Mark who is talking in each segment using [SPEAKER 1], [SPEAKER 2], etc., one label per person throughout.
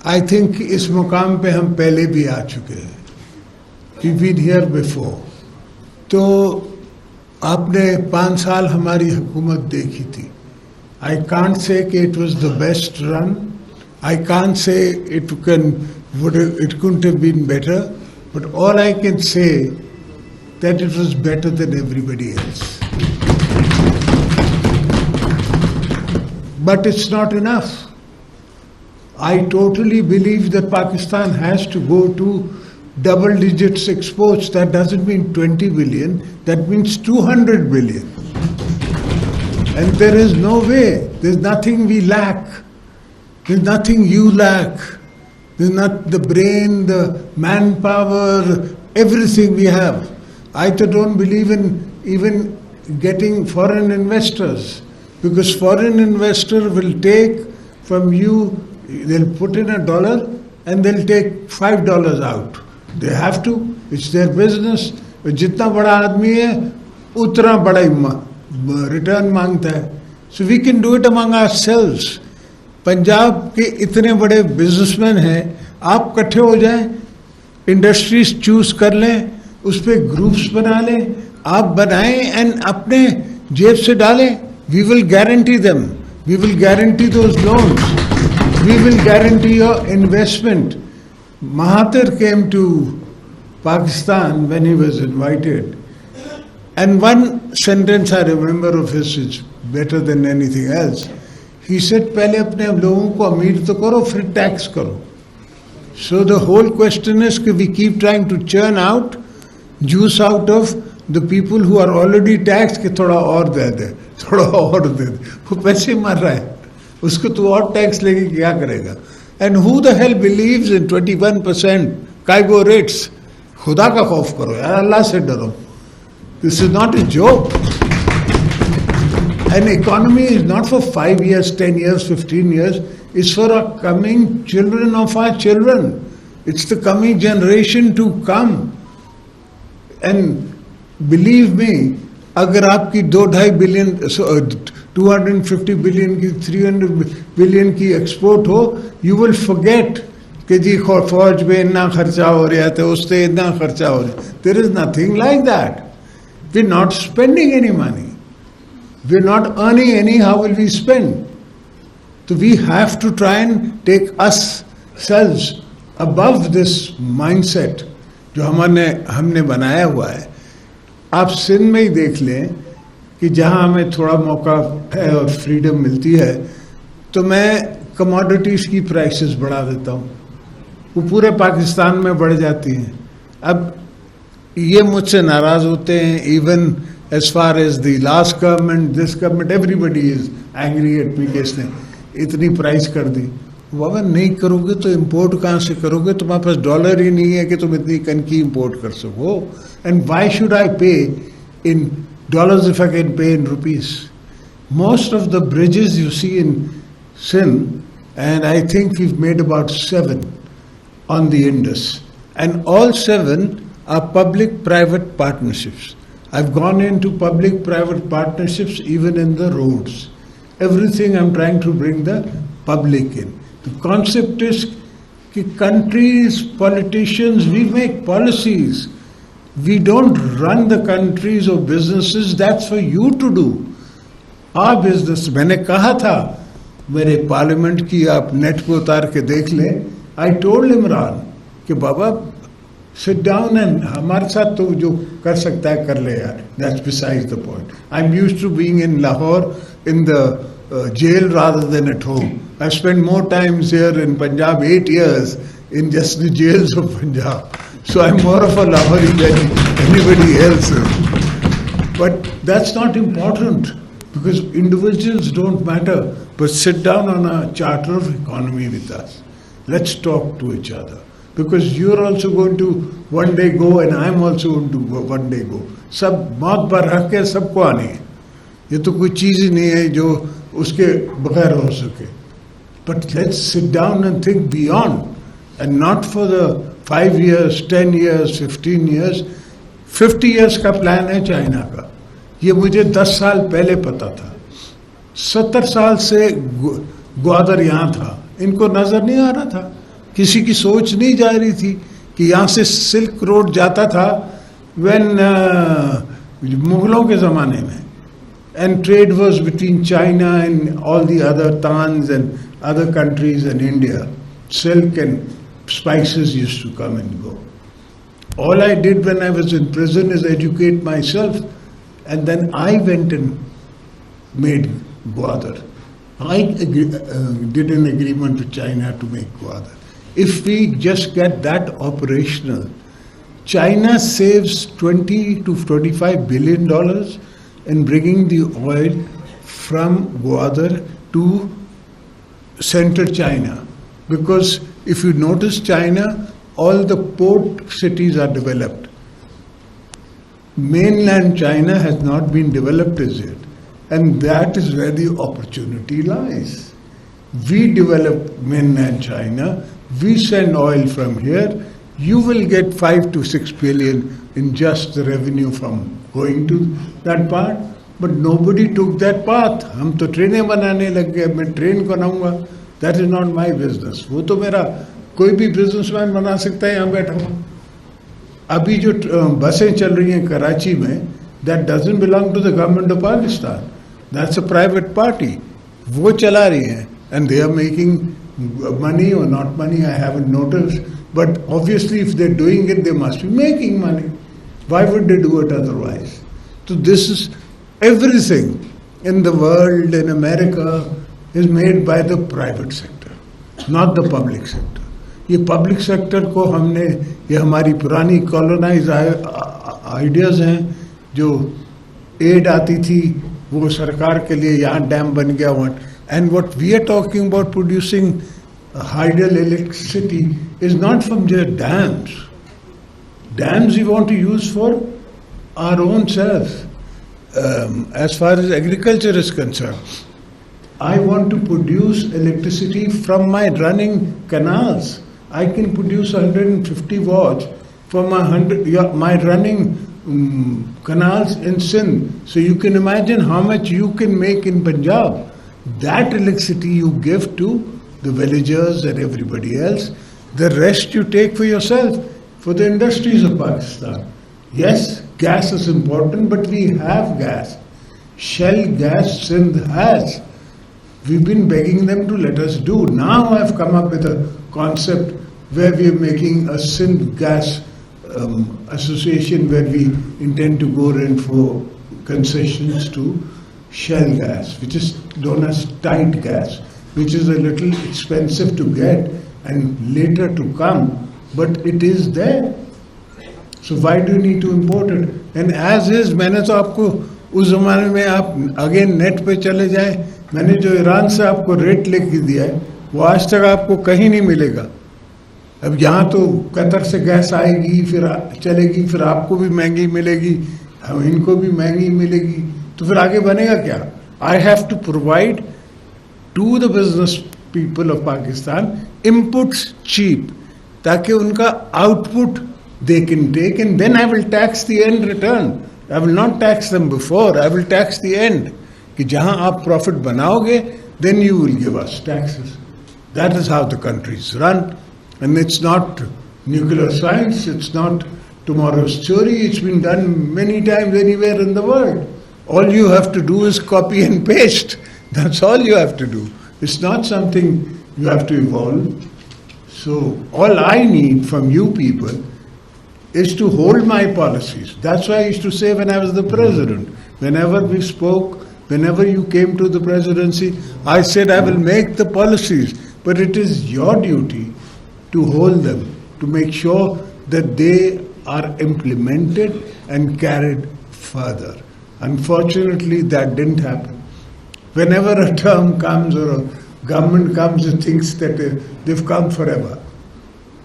[SPEAKER 1] I think इस मुकाम पे हम पहले भी आ चुके हैं, we've been here before. तो आपने 5 साल हमारी हुकूमत देखी थी. I can't say कि it was the best run. I can't say it couldn't have been better. But all I can say that it was better than everybody else. But it's not enough. I totally believe that Pakistan has to go to double digits exports. That doesn't mean 20 billion, that means 200 billion. And there is no way. There's nothing we lack. There's nothing you lack. There's not the brain, the manpower, everything we have. I don't believe in even getting foreign investors, because foreign investor will take from you, they'll put in $1 and they'll take $5 out. They have to. It's their business. जितना बड़ा आदमी है उतना बड़ा return मांगता है. So we can do it among ourselves. Punjab के इतने बड़े बिजनेसमैन हैं, आप इकट्ठे हो जाएं, इंडस्ट्रीज चूज कर लें, उस पर ग्रुप्स बना लें, आप बनाएं एंड अपने जेब से डालें. We will guarantee them. We will guarantee those loans. We will guarantee your investment. Mahathir came to Pakistan when he was invited. And one sentence I remember of his is better than anything else. He said, पहले अपने लोगों को अमीर तो करो, फिर tax करो. So the whole question is that we keep trying to churn out juice out of the people who are already taxed, कि थोड़ा और दे दे, थोड़ा और दे दे. वो पैसे मर रहा है, उसको तो और टैक्स लेके क्या करेगा? And who the hell believes in 21% काइगो rates? खुदा का खौफ करो यार, अल्लाह से डरो. This is not a joke. An economy is not for 5 years, 10 years, 15 years. It's for our coming children of our children. It's the coming generation to come. And believe me, अगर आपकी 2-2.5 billion, 250 billion की 300 billion की export हो, you will forget कि जी फौज में इतना खर्चा हो रहा है, उससे इतना खर्चा हो रहा है. There is nothing like that. We're not spending any money. We're not earning any. How will we spend? So we have to try and take ourselves above this mindset जो हमने बनाया हुआ है. आप सिंध में ही देख लें कि जहाँ हमें थोड़ा मौका है और फ्रीडम मिलती है, तो मैं कमोडिटीज़ की प्राइसेस बढ़ा देता हूँ, वो पूरे पाकिस्तान में बढ़ जाती हैं. अब ये मुझसे नाराज़ होते हैं. Even as far as the last government, this government, everybody is angry at me कि इसने इतनी प्राइस कर दी. बाबा नहीं करोगे तो इंपोर्ट कहाँ से करोगे? तुम्हारे पास डॉलर ही नहीं है कि तुम इतनी कनकी इंपोर्ट कर सको. And why should I pay in dollars if I can pay in rupees? Most of the bridges you see in Sindh, and I think we've made about 7 on the Indus, and all 7 are public-private partnerships. I've gone into public-private partnerships even in the roads. Everything I'm trying to bring the public in. The concept is that countries, politicians, we make policies. We don't run the countries or businesses. That's for you to do. Our business, मैंने कहा था मेरे parliament की आप net पे उतार के देख लें. I told Imran कि बाबा sit down and हमारे साथ तो जो कर सकता है कर ले यार. That's besides the point. I'm used to being in Lahore in the jail rather than at home. I've spent more times here in Punjab, 8 years in just the jails of Punjab. So I'm more of a Lahori than anybody else. But that's not important, because individuals don't matter. But sit down on a charter of economy with us. Let's talk to each other. Because you're also going to one day go and I'm also going to one day go. सब मौत पर रख के सबको आनी है. ये तो कोई चीज़ ही नहीं है जो उसके बगैर हो सके. But let's sit down and think beyond, and not for the 5 years, 10 years, 15 years. 50 years का प्लान है चाइना का. ये मुझे 10 साल पहले पता था. 70 साल से ग्वादर यहाँ था, इनको नजर नहीं आ रहा था. किसी की सोच नहीं जा रही थी कि यहाँ से सिल्क रोड जाता था when मुगलों के ज़माने में, and trade was between China and all the other Tans and other countries and India. Silk and spices used to come and go. All I did when I was in prison is educate myself, and then I went and made Gwadar. I did an agreement with China to make Gwadar. If we just get that operational, China saves $20 to $25 billion in bringing the oil from Gwadar to central China. Because if you notice China, all the port cities are developed. Mainland China has not been developed as yet. And that is where the opportunity lies. We develop mainland China, we send oil from here, you will get 5 to 6 billion in just the revenue from going to that part. But nobody took that path. हम तो ट्रेनें बनाने लग गए, मैं train बनाऊंगा. That is not my business. वो तो मेरा कोई भी बिजनेसमैन बना सकता है यहाँ बैठा हुआ. अभी जो बसें चल रही हैं कराची में, that doesn't belong to the government of Pakistan. That's a private party. वो चला रही हैं, and they are making money or not money, I haven't noticed. But obviously if they're doing it, they must be making money. Why would they do it otherwise? So this is everything in the world, in America, is made by the private sector, not the public sector. ये public sector को हमने, ये हमारी पुरानी colonized ideas हैं, जो aid आती थी, वो सरकार के लिए यहाँ डैम बन गया हुआ. And what we are talking about producing hydel electricity is not from their dams. Dams we want to use for our own self. As far as agriculture is concerned, I want to produce electricity from my running canals. I can produce 150 watts from my running canals in Sindh. So you can imagine how much you can make in Punjab. That electricity you give to the villagers and everybody else. The rest you take for yourself, for the industries of Pakistan. Yes, gas is important, but we have gas. Shell gas Sindh has. We've been begging them to let us do. Now I've come up with a concept where we are making a Sindh gas association where we intend to go in for concessions to shell gas, which is known as tight gas, which is a little expensive to get and later to come, but it is there. So why do you need to import it? And as is, मैंने तो आपको उस ज़माने में आप again net पे चले जाए, मैंने जो ईरान से आपको रेट लेके दिया है, वो आज तक आपको कहीं नहीं मिलेगा. अब यहाँ तो कतर से गैस आएगी, फिर चलेगी, फिर आपको भी महंगी मिलेगी, हम इनको भी महंगी मिलेगी, तो फिर आगे बनेगा क्या? I have to provide to the business people of Pakistan inputs cheap, ताकि उनका output they can take, and then I will tax the end return. I will not tax them before, I will tax the end. कि जहाँ आप profit बनाओगे, then you will give us taxes. That is how the country is run. And it's not nuclear science, it's not tomorrow's theory, it's been done many times anywhere in the world. All you have to do is copy and paste. That's all you have to do. It's not something you have to evolve. So all I need from you people is to hold my policies. That's why I used to say when I was the president, whenever we spoke, whenever you came to the presidency, I said I will make the policies, but it is your duty to hold them, to make sure that they are implemented and carried further. Unfortunately, that didn't happen. Whenever a term comes or a government comes, it thinks that they've come forever.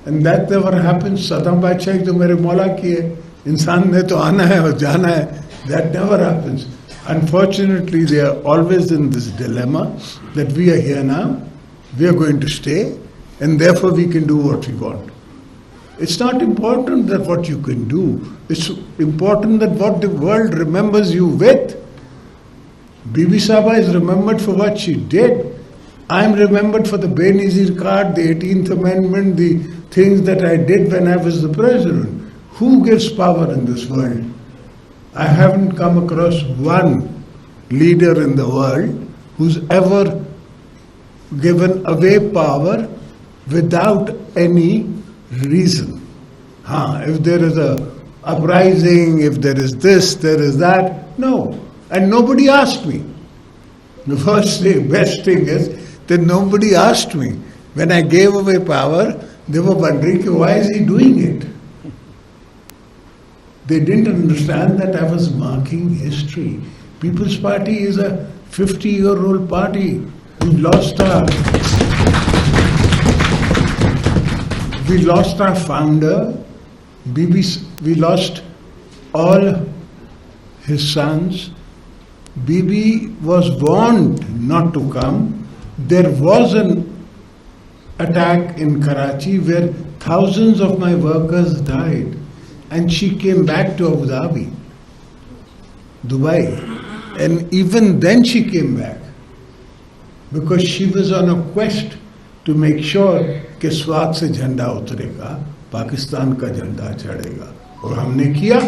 [SPEAKER 1] And that never happens. Saddam Badshah to mere Mola ki hai. Insan ne to aana hai aur jana hai. That never happens. Unfortunately, they are always in this dilemma that we are here now, we are going to stay, and therefore we can do what we want. It's not important that what you can do. It's important that what the world remembers you with. Bibi Saba is remembered for what she did. I am remembered for the Benazir card, the 18th Amendment, the things that I did when I was the president. Who gives power in this world? I haven't come across one leader in the world who's ever given away power without any reason. If there is a uprising, if there is this, there is that, no. And nobody asked me. The best thing is that nobody asked me. When I gave away power, they were wondering, why is he doing it? They didn't understand that I was marking history. People's Party is a 50-year-old party. We lost our founder. We lost all his sons. Bibi was warned not to come. There was an attack in Karachi where thousands of my workers died. And she came back to Abu Dhabi, Dubai. And even then she came back. Because she was on a quest to make sure कि स्वाद से झंडा उतरेगा, पाकिस्तान का झंडा चढ़ेगा, और हमने किया.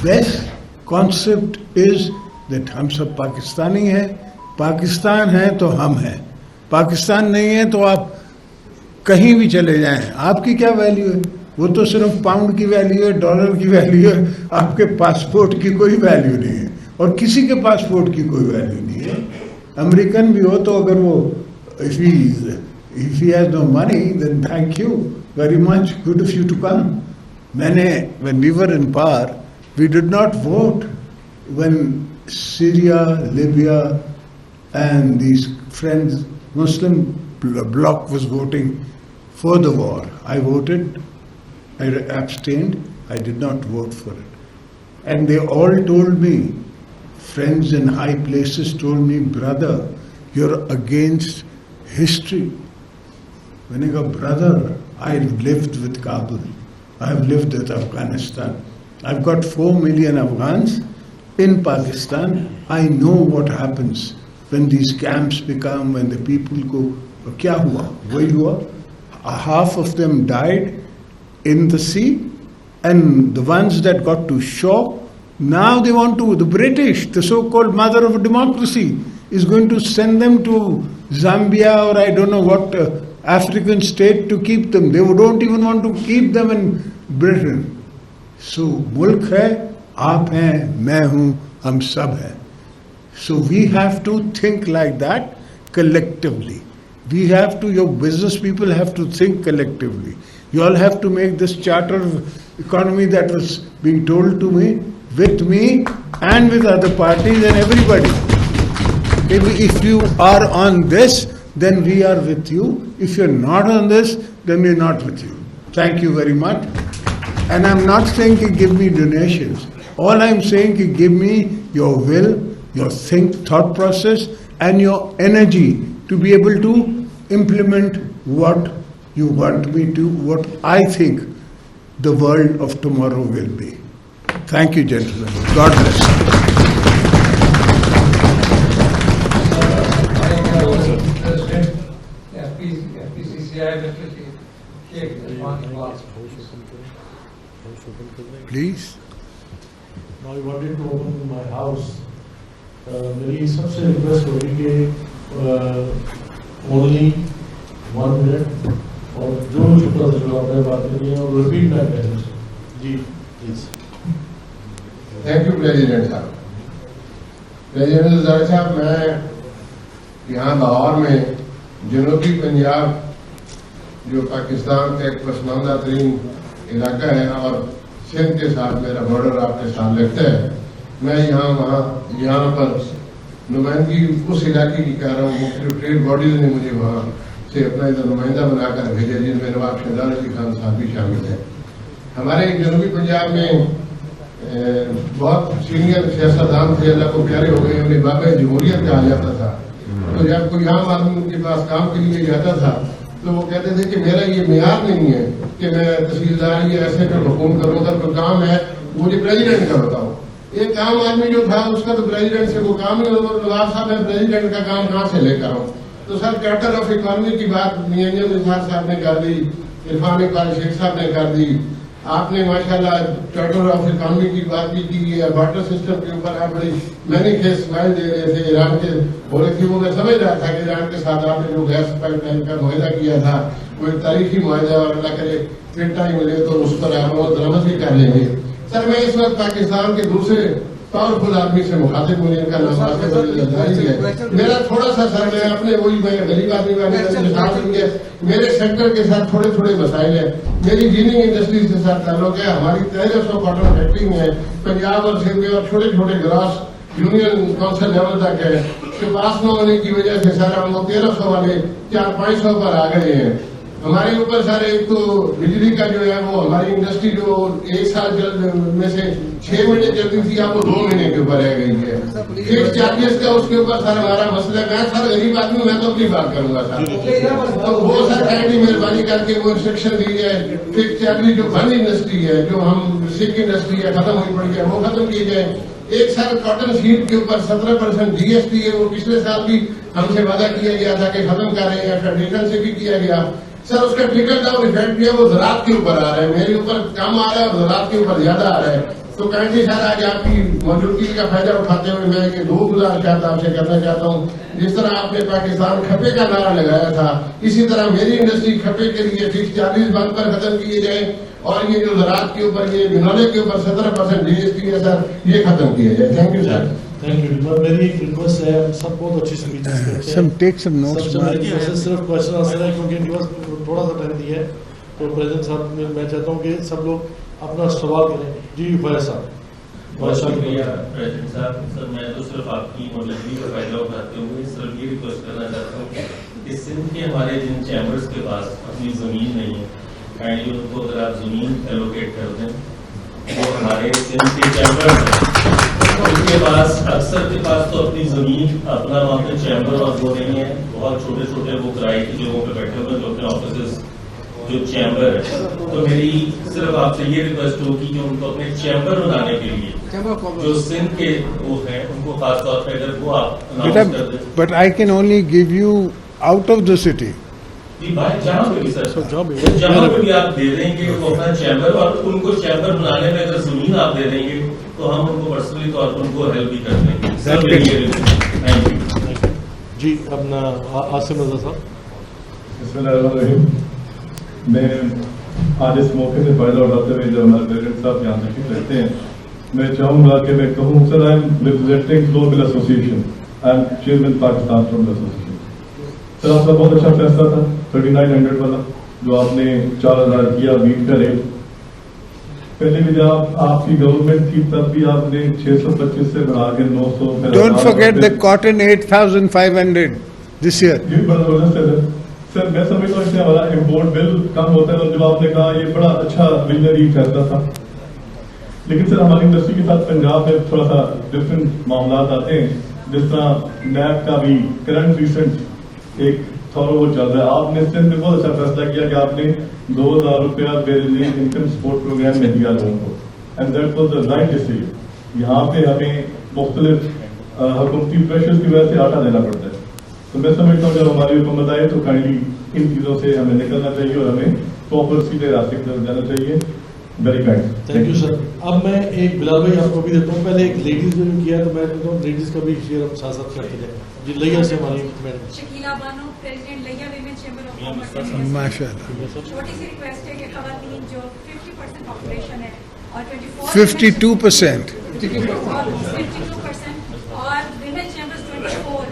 [SPEAKER 1] Best concept is that हम सब पाकिस्तानी हैं, पाकिस्तान है तो हम हैं, पाकिस्तान नहीं है तो आप कहीं भी चले जाएं, आपकी क्या वैल्यू है? वो तो सिर्फ पाउंड की वैल्यू है, डॉलर की वैल्यू है, आपके पासपोर्ट की कोई वैल्यू नहीं है, और किसी के पासपोर्ट की कोई वैल्यू नहीं है. अमेरिकन भी हो तो अगर वो if he has no money, then thank you very much, good of you to come. When we were in power, we did not vote when Syria, Libya and these friends, Muslim bloc was voting for the war. I voted, I abstained, I did not vote for it. And they all told me, friends in high places told me, brother, you're against history. When I go, brother, I've lived with Kabul, I've lived with Afghanistan, I've got 4 million Afghans in Pakistan. I know what happens when these camps become, when the people go, kya hua? Wahi hua. Half of them died in the sea, and the ones that got to shore, now they want to, the British, the so-called mother of democracy, is going to send them to Zambia or I don't know what African state to keep them. They don't even want to keep them in Britain. So, mulk hai, aap hain, main hoon, hum sab hain. So we have to think like that collectively. We have to, your business people have to think collectively. You all have to make this charter of economy that was being told to me, with me and with other parties and everybody. If you are on this, then we are with you. If you're not on this, then we're not with you. Thank you very much. And I'm not saying to give me donations. All I'm saying is give me your will, your thought process and your energy to be able to implement what you want me to, what I think the world of tomorrow will be. Thank you, gentlemen. God bless you. Please.
[SPEAKER 2] Now I wanted to open my house. मेरी सबसे request होगी कि only 1 minute और जो छोटा सा जो आपने बात करी है और रिपीट ना करें जी प्लीज.
[SPEAKER 3] थैंक यू प्रेसिडेंट साहब. प्रेसिडेंट ज़हरा साहब, मैं यहाँ लाहौर में जनूबी पंजाब जो पाकिस्तान का एक पसमानदा तरीन इलाका है और सिंध के साथ मेरा बॉर्डर आपके साथ लगता है, मैं यहाँ पर नुमाइंदगी उस इलाके की कर रहा हूँ. मुख्तलिफ ट्रेड बॉडीज़ ने मुझे वहाँ से अपना इधर नुमाइंदा बनाकर भेजा, जिनमें नवाब शहजाद अली खान साहब भी शामिल हैं. हमारे जनूबी पंजाब में बहुत सीनियर सियासतदान थे, अल्लाह को प्यारे हो गए, उन्हें बाबा जमहूरियत कहा जाता था. तो जब कोई आम आदमी उनके पास काम के लिए जाता था तो वो कहते थे कि मेरा ये मेयार नहीं है कि मैं तहसीलदार या ऐसे का हुकूम करूँ, अगर कोई काम है मुझे प्रेसिडेंट का बताओ. एक आम आदमी जो था उसका तो प्रेसिडेंट से वो काम ही, नवाब साहब मैं प्रेसिडेंट का काम कहाँ से लेकर आऊँ? तो सर चार्टर ऑफ इकोनॉमी की बात निसार साहब ने कर दी, इरफान इकबाल शेख साहब ने कर दी, आपने माशाल्लाह चार्टर ऑफ इकोनॉमी की बात भी की है, वाटर सिस्टम के ऊपर आप बड़ी मैंने के स्माइल दे रहे थे, ईरान के हो रही थी, वो मैं समझ रहा था कि ईरान के साथ आपने जो गैस पाइपलाइन का मुआहदा किया था वो एक तारीखी मुआहदा, और अल्लाह करे फिर टाइम मिले तो उस पर आप दरमद भी कर लेंगे। सर मैं इस वक्त पाकिस्तान के दूसरे पावरफुल आदमी से मुखातिब हूँ, इनका नाम जरदारी है। मेरा थोड़ा सा सर मैं अपने वही मैं गरीब आदमी वाले मेरे सेक्टर के साथ थोड़े थोड़े मसाइल है। मेरी जीनिंग इंडस्ट्री से साथ ताल्लुक है, हमारी 1300 कॉटन फैक्ट्री है पंजाब और सिंध में, और छोटे छोटे ग्रास यूनियन काउंसिल लेवल तक है, के पास न होने की वजह से सर हम लोग 1300 वाले 400-500 पर आ गए हैं। हमारे ऊपर सर एक तो बिजली का जो है वो हमारी इंडस्ट्री जो एक साल में से 6 महीने चलती थी अब वो 2 महीने के ऊपर रह गई है। फिक्स चार्जेस का उसके ऊपर सर हमारा मसला है। सर गरीब आदमी मैं तो अपनी बात करूंगा सर, तो वो सर काइंडली मेहरबानी करके वो इंस्ट्रक्शन दी है, फिक्स चार्जेस जो बंद इंडस्ट्री है, जो हम सिल्क इंडस्ट्री है खत्म हुई पड़ी है, वो खत्म किए जाए। एक सर कॉटन सीड के ऊपर 17% जीएसटी है, वो पिछले साल भी हमसे वादा किया गया था कि खत्म कर रहे हैं, फेडरेशन से भी किया गया। सर उसका ट्रिकल डाउन इफेक्ट भी है, वो ज़राअत के ऊपर आ रहा है, मेरे ऊपर कम आ रहा है और ज़राअत के ऊपर ज्यादा आ रहा है। तो काइंडली सर आज आपकी मौजूदगी का फायदा उठाते हुए मैं ये 2 गुजारिश आपसे करना चाहता हूँ। जिस तरह आपने पाकिस्तान खपे का नारा लगाया था, इसी तरह मेरी इंडस्ट्री खपे के लिए फिक्स 40 बंद पर खत्म किए जाए, और ये जो ज़राअत के ऊपर ये बिनौले के ऊपर 17% जीएसटी है सर, ये खत्म किया जाए। Thank you sir.
[SPEAKER 2] Thank you. मेरी एक रिक्वेस्ट है, हम सब बहुत अच्छी स्पीचेस करते हैं, सिर्फ क्वेश्चन आंसर है क्योंकि इनके पास थोड़ा सा टाइम दिया है, तो प्रेसिडेंट साहब मैं चाहता हूँ कि सब लोग अपना सवाल करें। जी फैज साहब।
[SPEAKER 4] बहुत शुक्रिया प्रेसिडेंट साहब। सर मैं तो सिर्फ आपकी मौजूदगी का फायदा उठाते हुए सिर्फ ये रिक्वेस्ट करना चाहता हूँ कि सिंध के हमारे जिन चैम्बर्स के पास अपनी ज़मीन नहीं है, काइंडली उनको अगर आप ज़मीन एलोकेट कर दें, वो हमारे सिंध के चैम्बर्स हैं, उनके पास अक्सर के पास तो अपनी ज़मीन अपना वहाँ पे चैम्बर और वो नहीं है, बहुत छोटे छोटे वो किराए की जगहों पे बैठे हुए जो अपने ऑफिस जो चैम्बर है। तो मेरी सिर्फ आपसे ये रिक्वेस्ट होगी कि उनको अपने चैम्बर बनाने के लिए जो सिंध के वो हैं उनको खास तौर पे अगर वो आप अनाउंस कर दें।
[SPEAKER 1] But I can only give you out of the city.
[SPEAKER 4] जहाँ पे भी सर, जहाँ पे भी आप दे देंगे वो अपना चैम्बर, और उनको चैम्बर बनाने में अगर जमीन आप दे देंगे तो हम उनको पर्सनली तौर पर उनको हेल्प भी कर देंगे। थैंक यू
[SPEAKER 2] जी। अपना आसिम रजा साहब।
[SPEAKER 5] मैं आज इस मौके से फायदा उठाते हुए जब हमारे प्रेसिडेंट साहब यहाँ तशरीफ रखते हैं, मैं चाहूँगा कि मैं कहूँ sir I am representing global association, I am chairman Pakistan from association. Sir आपका बहुत अच्छा फैसला था 3900 वाला जो आपने 4000 किया मीट का रेट। पहले भी जब आपकी गवर्नमेंट थी तब भी आपने 625 से बढ़ा के 900।
[SPEAKER 1] Don't forget the cotton 8500 this year.
[SPEAKER 5] ये बड़ा जबरदस्त है सर। मैं समझता हूँ इससे हमारा इम्पोर्ट बिल कम होता है, और जब आपने कहा ये बड़ा अच्छा विजनरी फैसला था। लेकिन सर हमारी इंडस्ट्री के साथ पंजाब में थोड़ा सा डिफरेंट मामला आते हैं, जिस तरह नैब का भी करंट रिसेंट एक थोड़ा वो चल रहा है। आपने सिंध में बहुत अच्छा फैसला किया कि आपने 2000 रुपया बेरिली इनकम सपोर्ट प्रोग्राम में दिया लोगों को, and that was the right decision. यहाँ पे हमें मुख्तलिफ हुकूमती प्रेशर्स की वजह से आटा देना पड़ता है। तो मैं समझता हूँ जब हमारी हुकूमत आए तो काइंडली इन चीज़ों से हमें निकलना चाहिए और हमें प्रॉपर सीधे रास्ते की तरफ जाना चाहिए। Very kind.
[SPEAKER 2] Thank you sir. अब मैं एक बिलाल भाई आपको भी देता हूँ, पहले एक लेडीज ने किया है तो मैं देता हूँ लेडीज का भी शेयर हम साथ साथ करते जाए। जी लैया से हमारी मैडम
[SPEAKER 6] शकीला बानो, प्रेसिडेंट लैया विमेन चैम्बर ऑफ कॉमर्स।
[SPEAKER 1] माशाल्लाह।
[SPEAKER 6] छोटी सी रिक्वेस्ट है कि खवातीन जो 50% पॉपुलेशन है और
[SPEAKER 1] 52%।
[SPEAKER 6] 52% और विमेन चैम्बर्स 24।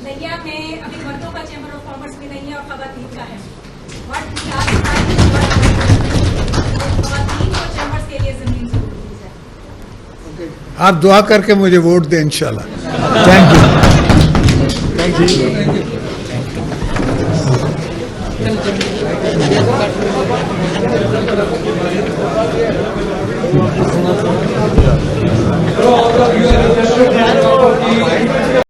[SPEAKER 6] लैया में अभी मर्दों का चैम्बर ऑफ कॉमर्स भी नहीं है और खवातीन का है। खवातीन को चैम्बर्स के लिए जमीन जरूरी है।
[SPEAKER 1] आप दुआ करके मुझे वोट दें इंशाल्लाह। Thank you.